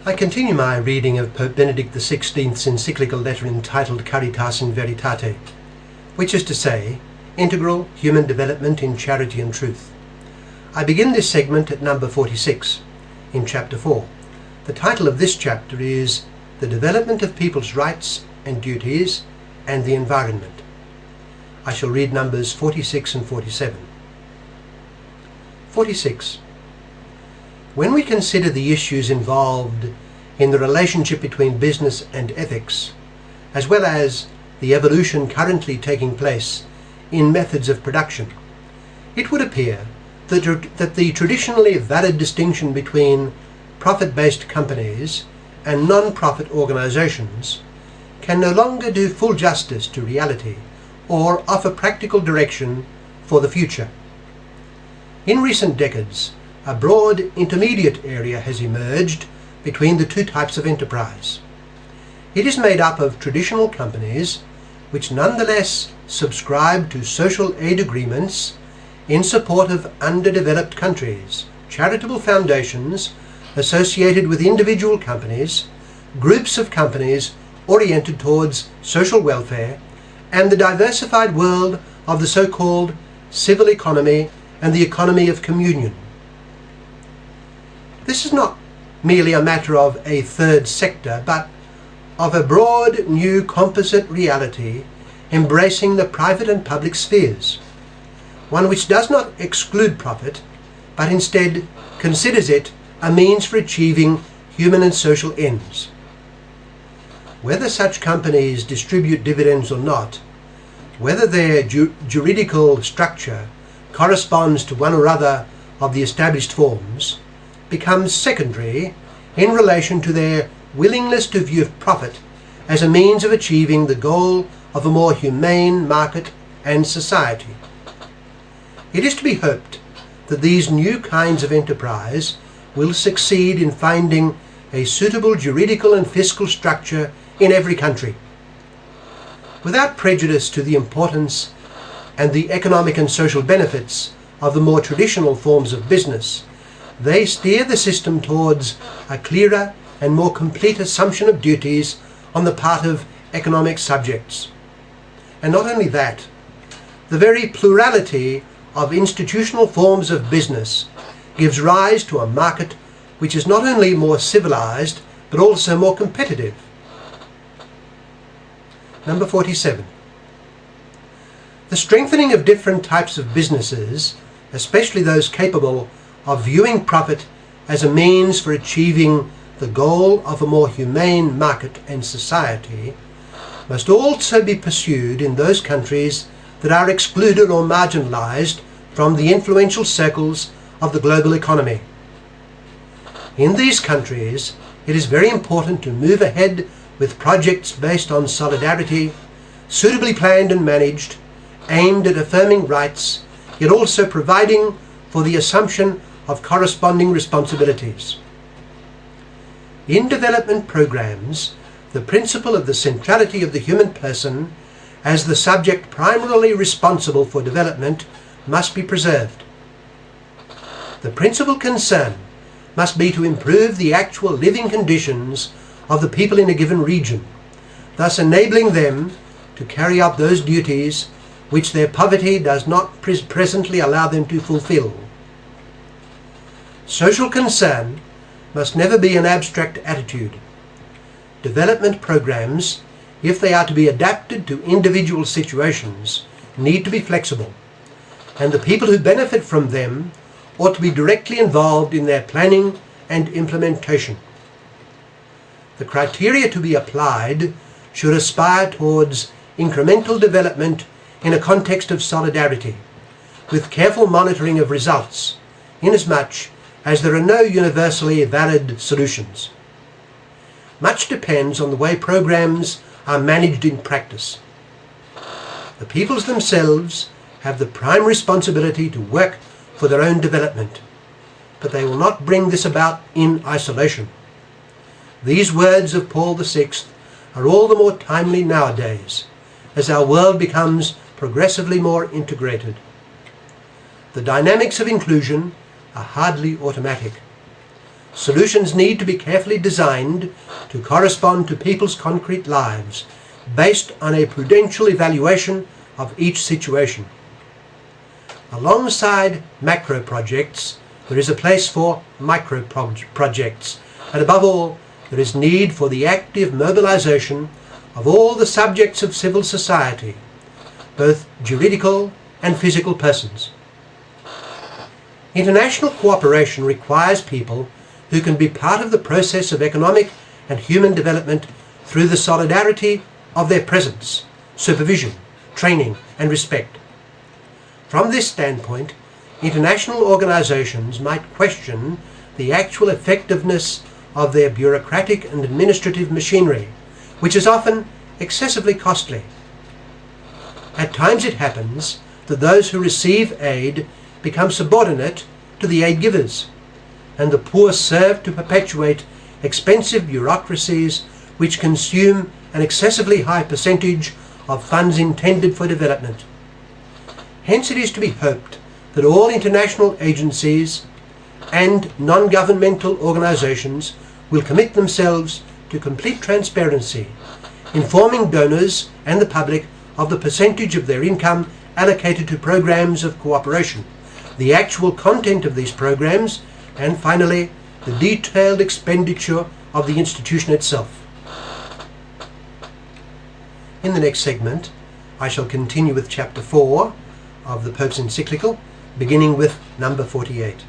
I continue my reading of Pope Benedict XVI's encyclical letter entitled Caritas in Veritate, which is to say, integral human development in charity and truth. I begin this segment at number 46, in chapter 4. The title of this chapter is The Development of People's Rights and Duties and the Environment. I shall read numbers 46 and 47. 46. When we consider the issues involved in the relationship between business and ethics, as well as the evolution currently taking place in methods of production, it would appear that the traditionally valid distinction between profit-based companies and non-profit organizations can no longer do full justice to reality or offer practical direction for the future. In recent decades, a broad intermediate area has emerged between the two types of enterprise. It is made up of traditional companies which nonetheless subscribe to social aid agreements in support of underdeveloped countries, charitable foundations associated with individual companies, groups of companies oriented towards social welfare, and the diversified world of the so-called civil economy and the economy of communion. This is not merely a matter of a third sector, but of a broad new composite reality embracing the private and public spheres, one which does not exclude profit, but instead considers it a means for achieving human and social ends. Whether such companies distribute dividends or not, whether their juridical structure corresponds to one or other of the established forms, becomes secondary in relation to their willingness to view profit as a means of achieving the goal of a more humane market and society. It is to be hoped that these new kinds of enterprise will succeed in finding a suitable juridical and fiscal structure in every country. Without prejudice to the importance and the economic and social benefits of the more traditional forms of business, they steer the system towards a clearer and more complete assumption of duties on the part of economic subjects. And not only that, the very plurality of institutional forms of business gives rise to a market which is not only more civilized but also more competitive. Number 47. The strengthening of different types of businesses, especially those capable of viewing profit as a means for achieving the goal of a more humane market and society, must also be pursued in those countries that are excluded or marginalized from the influential circles of the global economy. In these countries, it is very important to move ahead with projects based on solidarity, suitably planned and managed, aimed at affirming rights, yet also providing for the assumption of corresponding responsibilities. In development programs, the principle of the centrality of the human person as the subject primarily responsible for development must be preserved. The principal concern must be to improve the actual living conditions of the people in a given region, thus enabling them to carry out those duties which their poverty does not presently allow them to fulfill. Social concern must never be an abstract attitude. Development programs, if they are to be adapted to individual situations, need to be flexible, and the people who benefit from them ought to be directly involved in their planning and implementation. The criteria to be applied should aspire towards incremental development in a context of solidarity, with careful monitoring of results, inasmuch as there are no universally valid solutions. Much depends on the way programs are managed in practice. The peoples themselves have the prime responsibility to work for their own development, but they will not bring this about in isolation. These words of Paul VI are all the more timely nowadays, as our world becomes progressively more integrated. The dynamics of inclusion are hardly automatic. Solutions need to be carefully designed to correspond to people's concrete lives, based on a prudential evaluation of each situation. Alongside macro projects, there is a place for micro projects, and above all, there is need for the active mobilization of all the subjects of civil society, both juridical and physical persons. International cooperation requires people who can be part of the process of economic and human development through the solidarity of their presence, supervision, training and respect. From this standpoint, international organizations might question the actual effectiveness of their bureaucratic and administrative machinery, which is often excessively costly. At times it happens that those who receive aid become subordinate to the aid givers, and the poor serve to perpetuate expensive bureaucracies which consume an excessively high percentage of funds intended for development. Hence it is to be hoped that all international agencies and non-governmental organizations will commit themselves to complete transparency, informing donors and the public of the percentage of their income allocated to programs of cooperation, the actual content of these programs, and finally, the detailed expenditure of the institution itself. In the next segment, I shall continue with chapter 4 of the Pope's Encyclical, beginning with number 48.